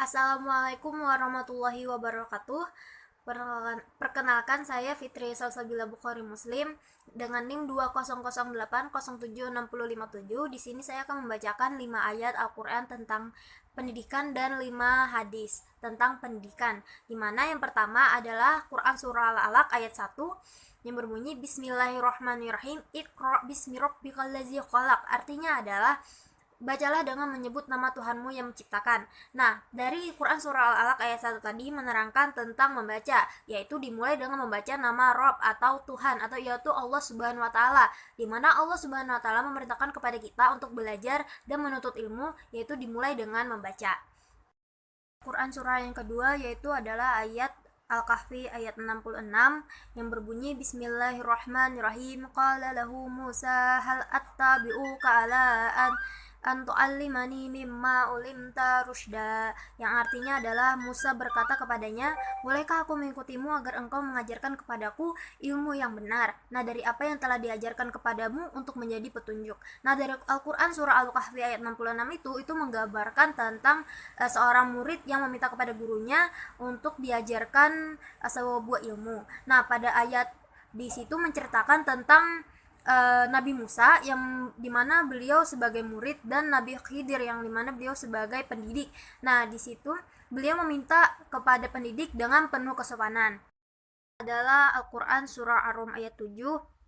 Assalamualaikum warahmatullahi wabarakatuh. Perkenalkan saya Fitri Salsabila Bukhari Muslim dengan NIM 2008076057. Di sini saya akan membacakan 5 ayat Al-Qur'an tentang pendidikan dan 5 hadis tentang pendidikan. Di mana yang pertama adalah Quran surah Al-Alaq ayat 1 yang berbunyi Bismillahirrahmanirrahim. Iqra bismi rabbikal ladzi khalaq. Artinya adalah bacalah dengan menyebut nama Tuhanmu yang menciptakan. Nah, dari Quran surah Al-Alaq ayat 1 tadi menerangkan tentang membaca, yaitu dimulai dengan membaca nama Rob atau Tuhan, atau yaitu Allah Subhanahu wa taala, di mana Allah Subhanahu wa taala memerintahkan kepada kita untuk belajar dan menuntut ilmu, yaitu dimulai dengan membaca. Quran surah yang kedua yaitu adalah ayat Al-Kahfi ayat 66 yang berbunyi Bismillahirrahmanirrahim. Qala lahu Musa hal attabi'uka ala an tu'allimani mimma ulimta rusyda, yang artinya adalah Musa berkata kepadanya, bolehkah aku mengikutimu agar engkau mengajarkan kepadaku ilmu yang benar, nah dari apa yang telah diajarkan kepadamu untuk menjadi petunjuk. Nah, dari Al-Quran surah Al-Kahfi ayat 66 itu menggambarkan tentang seorang murid yang meminta kepada gurunya untuk diajarkan sebuah ilmu. Nah, pada ayat di situ menceritakan tentang Nabi Musa yang dimana beliau sebagai murid dan Nabi Khidir yang dimana beliau sebagai pendidik. Nah, di situ beliau meminta kepada pendidik dengan penuh kesopanan. Adalah Al-Quran surah Ar-Rum ayat 7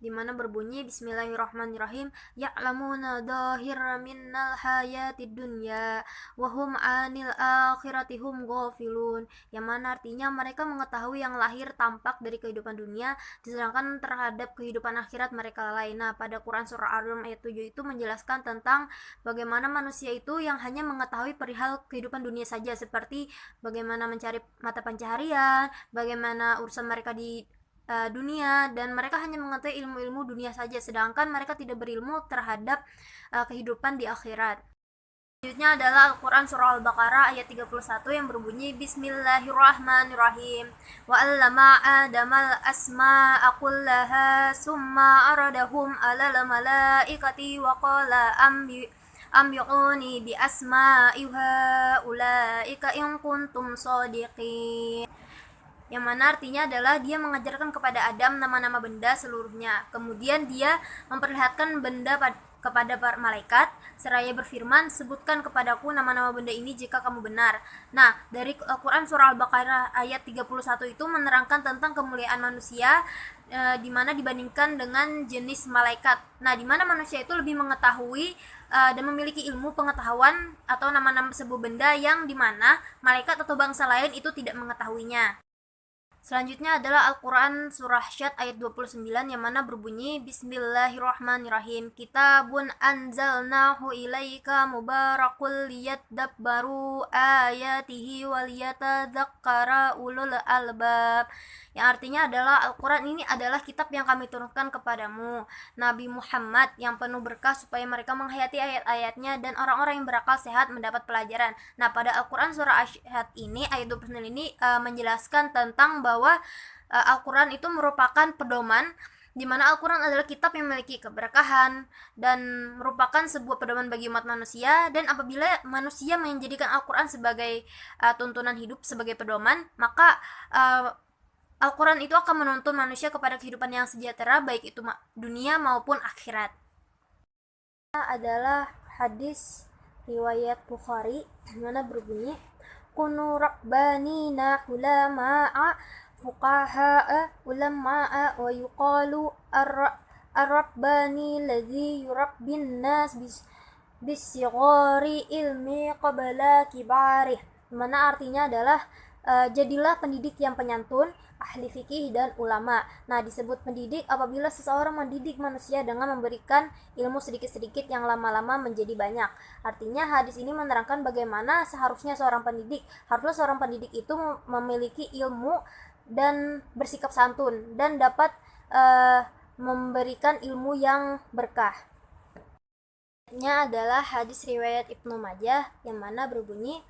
di mana berbunyi Bismillahirrahmanirrahim ya'lamuna dhahira minnal hayatid dunya wa hum 'anil akhirati hum ghafilun, yang mana artinya mereka mengetahui yang lahir tampak dari kehidupan dunia sedangkan terhadap kehidupan akhirat mereka lalai. Nah, pada Quran surah Ar-Rum ayat 7 itu menjelaskan tentang bagaimana manusia itu yang hanya mengetahui perihal kehidupan dunia saja, seperti bagaimana mencari mata pencaharian, bagaimana urusan mereka di dunia, dan mereka hanya mengetahui ilmu-ilmu dunia saja sedangkan mereka tidak berilmu terhadap kehidupan di akhirat. Selanjutnya adalah Al-Quran surah Al-Baqarah ayat 31 yang berbunyi Bismillahirrahmanirrahim wa 'allama Adamal asma'a kullaha summa aradahum 'alal malaikati wa qala ambi'uni bi asma'i haulaika in kuntum shadiqin, yang mana artinya adalah dia mengajarkan kepada Adam nama-nama benda seluruhnya. Kemudian dia memperlihatkan benda kepada para malaikat seraya berfirman, sebutkan kepadaku nama-nama benda ini jika kamu benar. Nah, dari Al-Quran surah Al-Baqarah ayat 31 itu menerangkan tentang kemuliaan manusia di mana dibandingkan dengan jenis malaikat. Nah, di mana manusia itu lebih mengetahui dan memiliki ilmu pengetahuan atau nama-nama sebuah benda yang dimana malaikat atau bangsa lain itu tidak mengetahuinya. Selanjutnya adalah Al-Quran surah Syad ayat 29 yang mana berbunyi Bismillahirrahmanirrahim. Kitabun anzalnahu ilaika mubarakul liyadabbaru ayatihi waliyatadzakkara ulul albab, yang artinya adalah Al-Quran ini adalah kitab yang kami turunkan kepadamu Nabi Muhammad yang penuh berkah supaya mereka menghayati ayat-ayatnya dan orang-orang yang berakal sehat mendapat pelajaran. Nah, pada Al-Quran surah Asyad ini ayat 29 ini menjelaskan tentang bahwa Al-Quran itu merupakan pedoman, di mana Al-Quran adalah kitab yang memiliki keberkahan dan merupakan sebuah pedoman bagi umat manusia. Dan apabila manusia menjadikan Al-Quran sebagai tuntunan hidup, sebagai pedoman, maka Al-Quran itu akan menuntun manusia kepada kehidupan yang sejahtera, baik itu dunia maupun akhirat. Adalah hadis riwayat Bukhari di mana berbunyi kunu rabbanina ulama'a fuqaha'a ulama'a wa yuqalu ar-rabbani ladzi yurabbin nas bisigari ilmi qabla kibarih, mana artinya adalah jadilah pendidik yang penyantun, ahli fikih dan ulama. Nah, disebut pendidik apabila seseorang mendidik manusia dengan memberikan ilmu sedikit-sedikit yang lama-lama menjadi banyak. Artinya hadis ini menerangkan bagaimana seharusnya seorang pendidik. Harusnya seorang pendidik itu memiliki ilmu dan bersikap santun dan dapat memberikan ilmu yang berkah. Ini adalah hadis riwayat Ibnu Majah yang mana berbunyi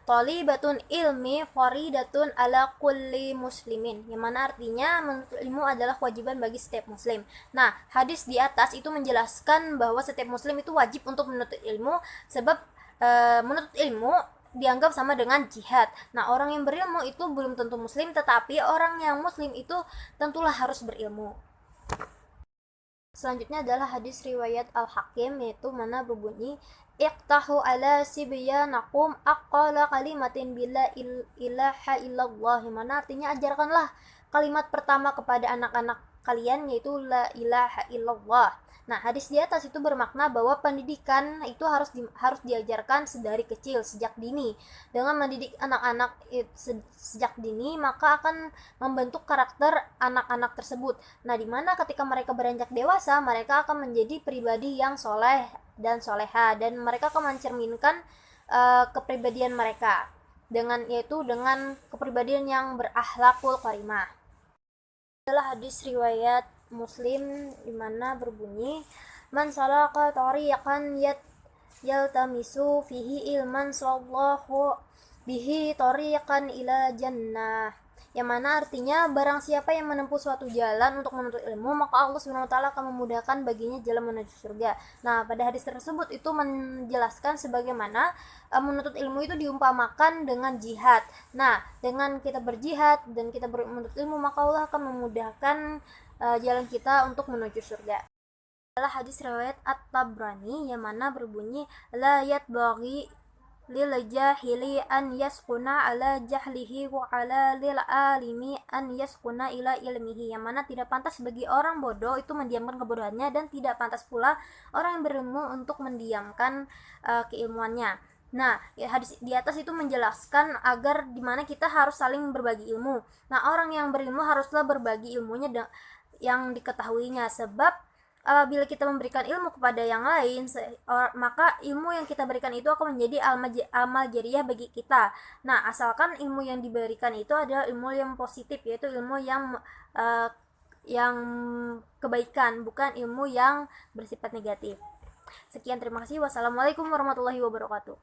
Thalibatun ilmi faridatun ala kulli muslimin, yang mana artinya menuntut ilmu adalah kewajiban bagi setiap muslim. Nah, hadis di atas itu menjelaskan bahwa setiap muslim itu wajib untuk menuntut ilmu, sebab menuntut ilmu dianggap sama dengan jihad. Nah, orang yang berilmu itu belum tentu muslim, tetapi orang yang muslim itu tentulah harus berilmu. Selanjutnya adalah hadis riwayat Al-Hakim, yaitu mana berbunyi iqtahu ala sibyanakum aqala kalimatin bila ilaha illallah, mana artinya ajarkanlah kalimat pertama kepada anak-anak kalian, yaitu la ilaha illallah. Nah, hadis di atas itu bermakna bahwa pendidikan itu harus diajarkan sedari kecil, sejak dini. Dengan mendidik anak-anak sejak dini, maka akan membentuk karakter anak-anak tersebut. Nah, dimana ketika mereka beranjak dewasa, mereka akan menjadi pribadi yang soleh dan soleha, dan mereka akan mencerminkan kepribadian mereka yaitu dengan kepribadian yang berakhlakul karimah. Adalah hadis riwayat Muslim, di mana berbunyi man salaka tariqan yaltamisu fihi ilman sallallahu bihi tariqan ila jannah, yang mana artinya barang siapa yang menempuh suatu jalan untuk menuntut ilmu, maka Allah SWT akan memudahkan baginya jalan menuju surga. Nah, pada hadis tersebut itu menjelaskan sebagaimana menuntut ilmu itu diumpamakan dengan jihad. Nah, dengan kita berjihad dan kita menuntut ilmu, maka Allah akan memudahkan jalan kita untuk menuju surga. Adalah hadis riwayat At-Tabrani, yang mana berbunyi la yatbaghi lil jahili an yaskuna ala jahlihi wa ala lil alimi an yaskuna ila ilmihi, yang mana tidak pantas bagi orang bodoh itu mendiamkan kebodohannya, dan tidak pantas pula orang yang berilmu untuk mendiamkan keilmuannya. Nah, hadis di atas itu menjelaskan agar dimana kita harus saling berbagi ilmu. Nah, orang yang berilmu haruslah berbagi ilmunya yang diketahuinya, sebab bila kita memberikan ilmu kepada yang lain, maka ilmu yang kita berikan itu akan menjadi amal jariah bagi kita. Nah, asalkan ilmu yang diberikan itu adalah ilmu yang positif, yaitu ilmu yang kebaikan, bukan ilmu yang bersifat negatif. Sekian, terima kasih. Wassalamualaikum warahmatullahi wabarakatuh.